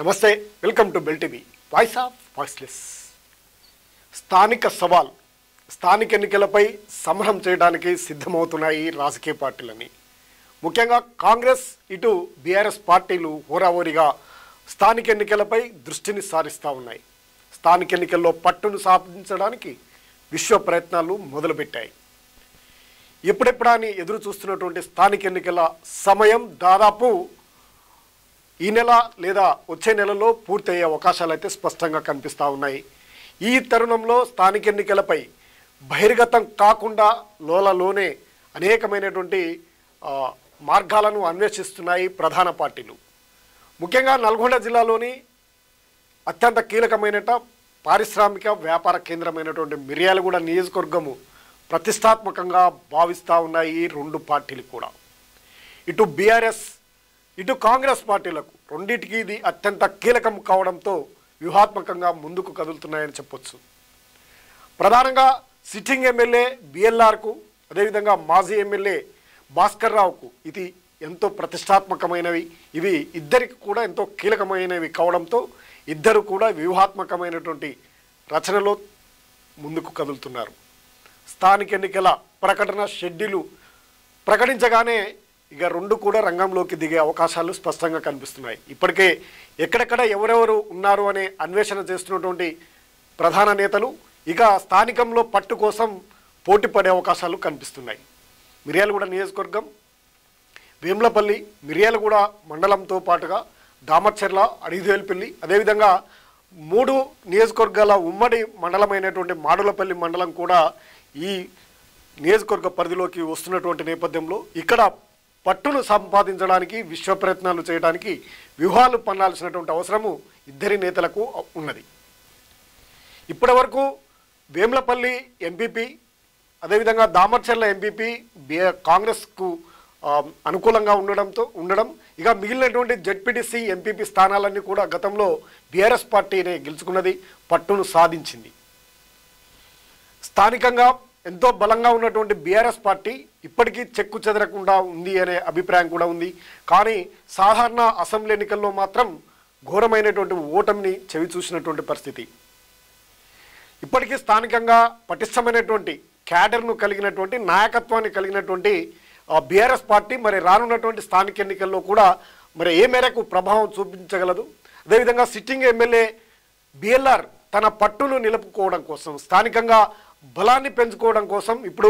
నమస్తే, welcome to bell TV voice of voiceless. స్థానిక సవాల్, స్థానిక ఎన్నికలపై సమరం చేయడానికి సిద్ధమవుతున్నాయి రాజకీయ పార్టీలని. ముఖ్యంగా కాంగ్రెస్ ఇటు బీఆర్ఎస్ పార్టీలు హోరాహోరీగా స్థానిక ఎన్నికలపై దృష్టిని సారిస్తూ ఉన్నాయి. స్థానిక ఎన్నికల్లో పట్టును సాధించడానికి విశ్వ ప్రయత్నాలు మొదలుపెట్టాయి. ఎప్పుడెప్పుడా అని ఎదురు చూస్తున్నటువంటి స్థానిక ఎన్నికల సమయం దాదాపు ఈ నెల లేదా వచ్చే నెలలో పూర్తయ్యే అవకాశాలు అయితే స్పష్టంగా కనిపిస్తూ ఉన్నాయి. ఈ తరుణంలో స్థానిక ఎన్నికలపై బహిర్గతం కాకుండా లోలలోనే అనేకమైనటువంటి మార్గాలను అన్వేషిస్తున్నాయి ప్రధాన పార్టీలు. ముఖ్యంగా నల్గొండ జిల్లాలోని అత్యంత కీలకమైన పారిశ్రామిక వ్యాపార కేంద్రమైనటువంటి మిర్యాలగూడ నియోజకవర్గము ప్రతిష్టాత్మకంగా భావిస్తూ ఉన్నాయి ఈ రెండు పార్టీలు కూడా. ఇటు బీఆర్ఎస్ ఇటు కాంగ్రెస్ పార్టీలకు రెండింటికి ఇది అత్యంత కీలకం కావడంతో వ్యూహాత్మకంగా ముందుకు కదులుతున్నాయని చెప్పొచ్చు. ప్రధానంగా సిట్టింగ్ ఎమ్మెల్యే బిఎల్ఆర్కు, అదేవిధంగా మాజీ ఎమ్మెల్యే భాస్కర్ రావుకు ఇది ఎంతో ప్రతిష్టాత్మకమైనవి. ఇవి ఇద్దరికి కూడా ఎంతో కీలకమైనవి కావడంతో ఇద్దరు కూడా వ్యూహాత్మకమైనటువంటి రచనలో ముందుకు కదులుతున్నారు. స్థానిక ఎన్నికల ప్రకటన షెడ్యూలు ప్రకటించగానే ఇక రెండు కూడా రంగంలోకి దిగే అవకాశాలు స్పష్టంగా కనిపిస్తున్నాయి. ఇప్పటికే ఎక్కడెక్కడ ఎవరెవరు ఉన్నారు అనే అన్వేషణ చేస్తున్నటువంటి ప్రధాన నేతలు ఇక స్థానికంలో పట్టు కోసం పోటీ పడే అవకాశాలు కనిపిస్తున్నాయి. మిర్యాలగూడ నియోజకవర్గం, వేములపల్లి, మిర్యాలగూడ మండలంతో పాటుగా దామర్చెర్ల, అడిదేల్పల్లి, అదేవిధంగా 3 నియోజకవర్గాల ఉమ్మడి మండలమైనటువంటి మాడులపల్లి మండలం కూడా ఈ నియోజకవర్గ పరిధిలోకి వస్తున్నటువంటి నేపథ్యంలో ఇక్కడ పట్టును సంపాదించడానికి విశ్వ ప్రయత్నాలు చేయడానికి వ్యూహాలు పన్నాల్సినటువంటి అవసరము ఇద్దరి నేతలకు ఉన్నది. ఇప్పటి వరకు వేములపల్లి ఎంపీపీ, అదేవిధంగా దామర్చెర్ల ఎంపీపీ కాంగ్రెస్కు అనుకూలంగా ఉండడం ఇక మిగిలినటువంటి జెడ్పీటీసీ ఎంపీపీ స్థానాలన్నీ కూడా గతంలో బీఆర్ఎస్ పార్టీనే గెలుచుకున్నది, పట్టును సాధించింది. స్థానికంగా ఎంతో బలంగా ఉన్నటువంటి బీఆర్ఎస్ పార్టీ ఇప్పటికీ చెక్కు చెదరకుండా ఉంది అనే అభిప్రాయం కూడా ఉంది. కానీ సాధారణ అసెంబ్లీ ఎన్నికల్లో మాత్రం ఘోరమైనటువంటి ఓటమిని చవి చూసినటువంటి పరిస్థితి. ఇప్పటికీ స్థానికంగా పటిష్టమైనటువంటి క్యాడర్ను కలిగినటువంటి నాయకత్వాన్ని కలిగినటువంటి బీఆర్ఎస్ పార్టీ మరి రానున్నటువంటి స్థానిక ఎన్నికల్లో కూడా మరి ఏ మేరకు ప్రభావం చూపించగలదు. అదేవిధంగా సిట్టింగ్ ఎమ్మెల్యే బిఎల్ఆర్ తన పట్టును నిలుపుకోవడం కోసం, స్థానికంగా బలాన్ని పెంచుకోవడం కోసం ఇప్పుడు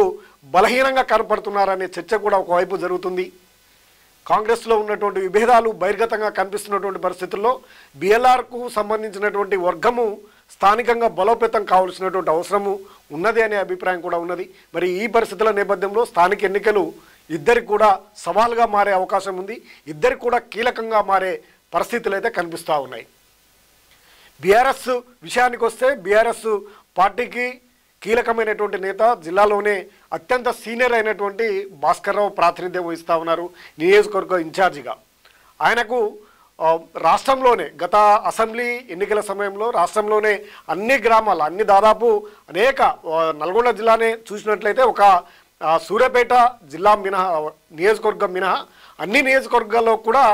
బలహీనంగా కనపడుతున్నారనే చర్చ కూడా ఒకవైపు జరుగుతుంది. కాంగ్రెస్లో ఉన్నటువంటి విభేదాలు బహిర్గతంగా కనిపిస్తున్నటువంటి పరిస్థితుల్లో బిఎల్ఆర్కు సంబంధించినటువంటి వర్గము స్థానికంగా బలోపేతం కావాల్సినటువంటి అవసరము ఉన్నది అనే అభిప్రాయం కూడా ఉన్నది. మరి ఈ పరిస్థితుల నేపథ్యంలో స్థానిక ఎన్నికలు ఇద్దరికి కూడా సవాల్గా మారే అవకాశం ఉంది. ఇద్దరికి కూడా కీలకంగా మారే పరిస్థితులు అయితే కనిపిస్తూ ఉన్నాయి. బీఆర్ఎస్ విషయానికి వస్తే బీఆర్ఎస్ పార్టీకి కీలకమైనటువంటి నేత, జిల్లాలోనే అత్యంత సీనియర్ అయినటువంటి భాస్కర్ రావు ప్రాతినిధ్యం వహిస్తూ ఉన్నారు నియోజకవర్గ ఇన్ఛార్జిగా. ఆయనకు రాష్ట్రంలోనే గత అసెంబ్లీ ఎన్నికల సమయంలో రాష్ట్రంలోనే అన్ని గ్రామాలు దాదాపు అనేక నల్గొండ జిల్లానే చూసినట్లయితే ఒక సూర్యాపేట జిల్లా మినహా, నియోజకవర్గం మినహా అన్ని నియోజకవర్గాల్లో కూడా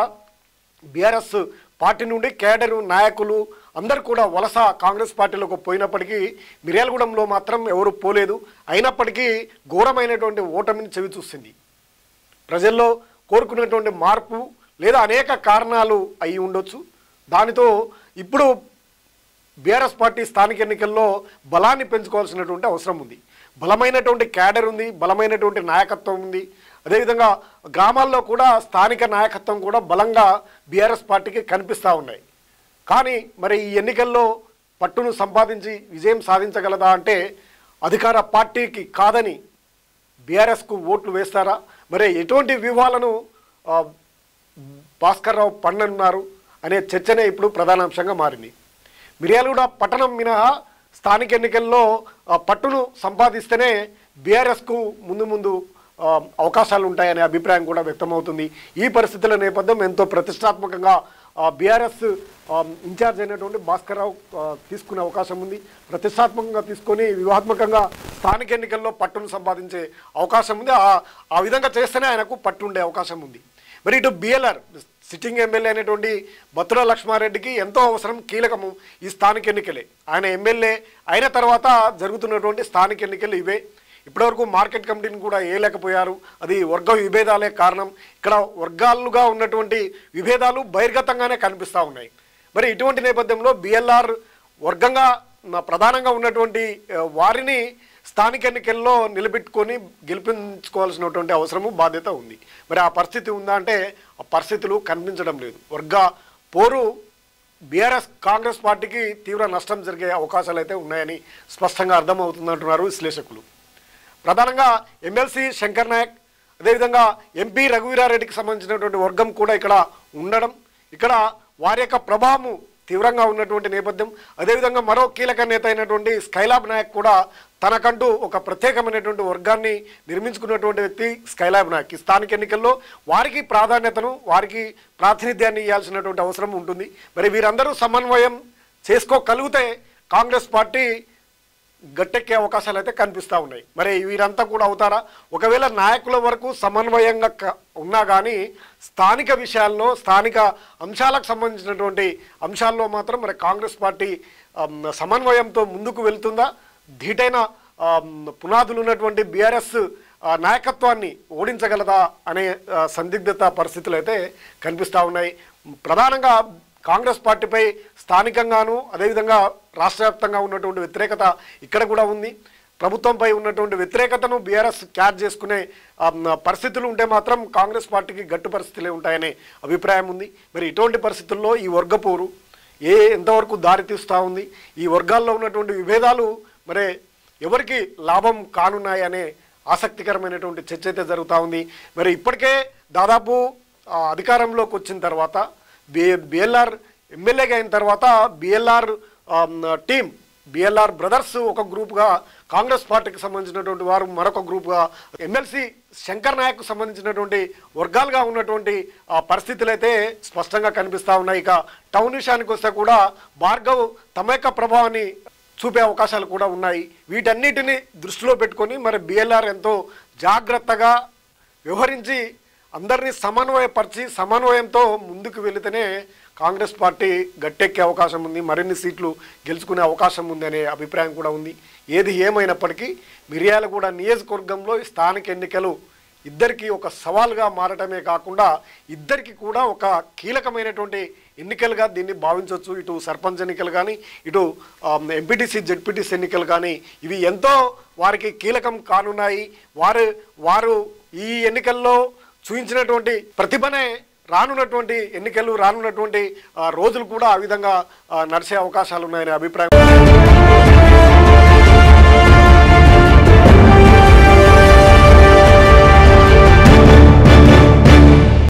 బీఆర్ఎస్ పార్టీ నుండి కేడరు నాయకులు అందరు కూడా వలస కాంగ్రెస్ పార్టీలోకి పోయినప్పటికీ మిర్యాలగూడెంలో మాత్రం ఎవరు పోలేదు. అయినప్పటికీ ఘోరమైనటువంటి ఓటమిని చవి చూసింది. ప్రజల్లో కోరుకున్నటువంటి మార్పు లేదా అనేక కారణాలు అయి ఉండొచ్చు. దానితో ఇప్పుడు బీఆర్ఎస్ పార్టీ స్థానిక ఎన్నికల్లో బలాన్ని పెంచుకోవాల్సినటువంటి అవసరం ఉంది. బలమైనటువంటి క్యాడర్ ఉంది, బలమైనటువంటి నాయకత్వం ఉంది. అదేవిధంగా గ్రామాల్లో కూడా స్థానిక నాయకత్వం కూడా బలంగా బీఆర్ఎస్ పార్టీకి కనిపిస్తూ ఉన్నాయి. కానీ మరి ఈ ఎన్నికల్లో పట్టును సంపాదించి విజయం సాధించగలదా అంటే అధికార పార్టీకి కాదని బీఆర్ఎస్కు ఓట్లు వేస్తారా? మరి ఎటువంటి వ్యూహాలను భాస్కర్ రావు పన్ననున్నారు అనే చర్చనే ఇప్పుడు ప్రధానాంశంగా మారింది. మిర్యాలగూడ పట్టణం మినహా స్థానిక ఎన్నికల్లో పట్టును సంపాదిస్తేనే బీఆర్ఎస్కు ముందు అవకాశాలు ఉంటాయనే అభిప్రాయం కూడా వ్యక్తమవుతుంది. ఈ పరిస్థితుల నేపథ్యం ఎంతో ప్రతిష్టాత్మకంగా బీఆర్ఎస్ ఇన్ఛార్జ్ అయినటువంటి భాస్కర్ రావు తీసుకునే అవకాశం ఉంది. ప్రతిష్టాత్మకంగా తీసుకొని వ్యూహాత్మకంగా స్థానిక ఎన్నికల్లో పట్టును సంపాదించే అవకాశం ఉంది. ఆ విధంగా చేస్తేనే ఆయనకు పట్టు ఉండే అవకాశం ఉంది. మరి ఇటు బిఎల్ఆర్ సిట్టింగ్ ఎమ్మెల్యే అయినటువంటి బత్తుల లక్ష్మారెడ్డికి ఎంతో అవసరం, కీలకము ఈ స్థానిక ఎన్నికలే. ఆయన ఎమ్మెల్యే అయిన తర్వాత జరుగుతున్నటువంటి స్థానిక ఎన్నికలు ఇవే. ఇప్పటివరకు మార్కెట్ కమిటీని కూడా వేయలేకపోయారు. అది వర్గ విభేదాలే కారణం. ఇక్కడ వర్గాలుగా ఉన్నటువంటి విభేదాలు బహిర్గతంగానే కనిపిస్తూ ఉన్నాయి. మరి ఇటువంటి నేపథ్యంలో బిఎల్ఆర్ వర్గంగా ప్రధానంగా ఉన్నటువంటి వారిని స్థానిక ఎన్నికల్లో నిలబెట్టుకొని గెలిపించుకోవాల్సినటువంటి అవసరము, బాధ్యత ఉంది. మరి ఆ పరిస్థితి ఉందా అంటే ఆ పరిస్థితులు కనిపించడం లేదు. వర్గ పోరు బీఆర్ఎస్ కాంగ్రెస్ పార్టీకి తీవ్ర నష్టం జరిగే అవకాశాలు అయితే ఉన్నాయని స్పష్టంగా అర్థమవుతుందంటున్నారు విశ్లేషకులు. ప్రధానంగా ఎమ్మెల్సీ శంకర్ నాయక్, అదేవిధంగా ఎంపీ రఘువీరారెడ్డికి సంబంధించినటువంటి వర్గం కూడా ఇక్కడ ఉండడం, ఇక్కడ వారి యొక్క ప్రభావము తీవ్రంగా ఉన్నటువంటి నేపథ్యం. అదేవిధంగా మరో కీలక నేత అయినటువంటి స్కైలాబ్ నాయక్ కూడా తనకంటూ ఒక ప్రత్యేకమైనటువంటి వర్గాన్ని నిర్మించుకున్నటువంటి వ్యక్తి స్కైలాబ్ నాయక్. ఈ స్థానిక ఎన్నికల్లో వారికి ప్రాధాన్యతను, వారికి ప్రాతినిధ్యాన్ని ఇవ్వాల్సినటువంటి అవసరం ఉంటుంది. మరి వీరందరూ సమన్వయం చేసుకోగలిగితే కాంగ్రెస్ పార్టీ గట్టెక్కే అవకాశాలు అయితే కనిపిస్తూ ఉన్నాయి. మరి వీరంతా కూడా అవుతారా? ఒకవేళ నాయకుల వరకు సమన్వయంగా ఉన్నా కానీ స్థానిక విషయాల్లో, స్థానిక అంశాలకు సంబంధించినటువంటి అంశాల్లో మాత్రం మరి కాంగ్రెస్ పార్టీ సమన్వయంతో ముందుకు వెళ్తుందా? ధీటైన పునాదులు ఉన్నటువంటి బీఆర్ఎస్ నాయకత్వాన్ని ఓడించగలదా అనే సందిగ్ధత పరిస్థితులు అయితే కనిపిస్తూ ఉన్నాయి. ప్రధానంగా కాంగ్రెస్ పార్టీపై స్థానికంగాను, అదేవిధంగా రాష్ట్ర వ్యాప్తంగా ఉన్నటువంటి వ్యతిరేకత ఇక్కడ కూడా ఉంది. ప్రభుత్వంపై ఉన్నటువంటి వ్యతిరేకతను బీఆర్ఎస్ క్యాచ్ చేసుకునే పరిస్థితులు ఉంటే మాత్రం కాంగ్రెస్ పార్టీకి గట్టు పరిస్థితులే ఉంటాయనే అభిప్రాయం ఉంది. మరి ఇటువంటి పరిస్థితుల్లో ఈ వర్గపోరు ఎంతవరకు దారితీస్తూ ఉంది? ఈ వర్గాల్లో ఉన్నటువంటి విభేదాలు మరి ఎవరికి లాభం కానున్నాయి అనే ఆసక్తికరమైనటువంటి చర్చ అయితే జరుగుతూ ఉంది. మరి ఇప్పటికే దాదాపు అధికారంలోకి వచ్చిన తర్వాత బిఎల్ఆర్ ఎమ్మెల్యేగా అయిన తర్వాత బిఎల్ఆర్ టీం, బిఎల్ఆర్ బ్రదర్స్ ఒక గ్రూప్గా, కాంగ్రెస్ పార్టీకి సంబంధించినటువంటి వారు మరొక గ్రూప్గా, ఎమ్మెల్సీ శంకర్ నాయక్ సంబంధించినటువంటి వర్గాలుగా ఉన్నటువంటి పరిస్థితులు అయితే స్పష్టంగా కనిపిస్తూ ఉన్నాయి. ఇక టౌన్ విషయానికి వస్తే కూడా భార్గవ్ తమ యొక్క ప్రభావాన్ని చూపే అవకాశాలు కూడా ఉన్నాయి. వీటన్నిటిని దృష్టిలో పెట్టుకొని మరి బిఎల్ఆర్ ఎంతో జాగ్రత్తగా వ్యవహరించి అందరినీ సమన్వయపరిచి సమన్వయంతో ముందుకు వెళితేనే కాంగ్రెస్ పార్టీ గట్టెక్కే అవకాశం ఉంది, మరిన్ని సీట్లు గెలుచుకునే అవకాశం ఉంది అనే అభిప్రాయం కూడా ఉంది. ఏది ఏమైనప్పటికీ మిర్యాలగూడ నియోజకవర్గంలో స్థానిక ఎన్నికలు ఇద్దరికి ఒక సవాల్గా మారటమే కాకుండా ఇద్దరికి కూడా ఒక కీలకమైనటువంటి ఎన్నికలుగా దీన్ని భావించవచ్చు. ఇటు సర్పంచ్ ఎన్నికలు కానీ, ఇటు ఎంపీటీసీ జెడ్పీటీసీ ఎన్నికలు కానీ ఇవి ఎంతో వారికి కీలకం కానున్నాయి. వారు ఈ ఎన్నికల్లో చూపించినటువంటి ప్రతిభనే రానున్నటువంటి ఎన్నికలు, రానున్నటువంటి రోజులు కూడా ఆ విధంగా నడిచే అవకాశాలు ఉన్నాయనే అభిప్రాయం.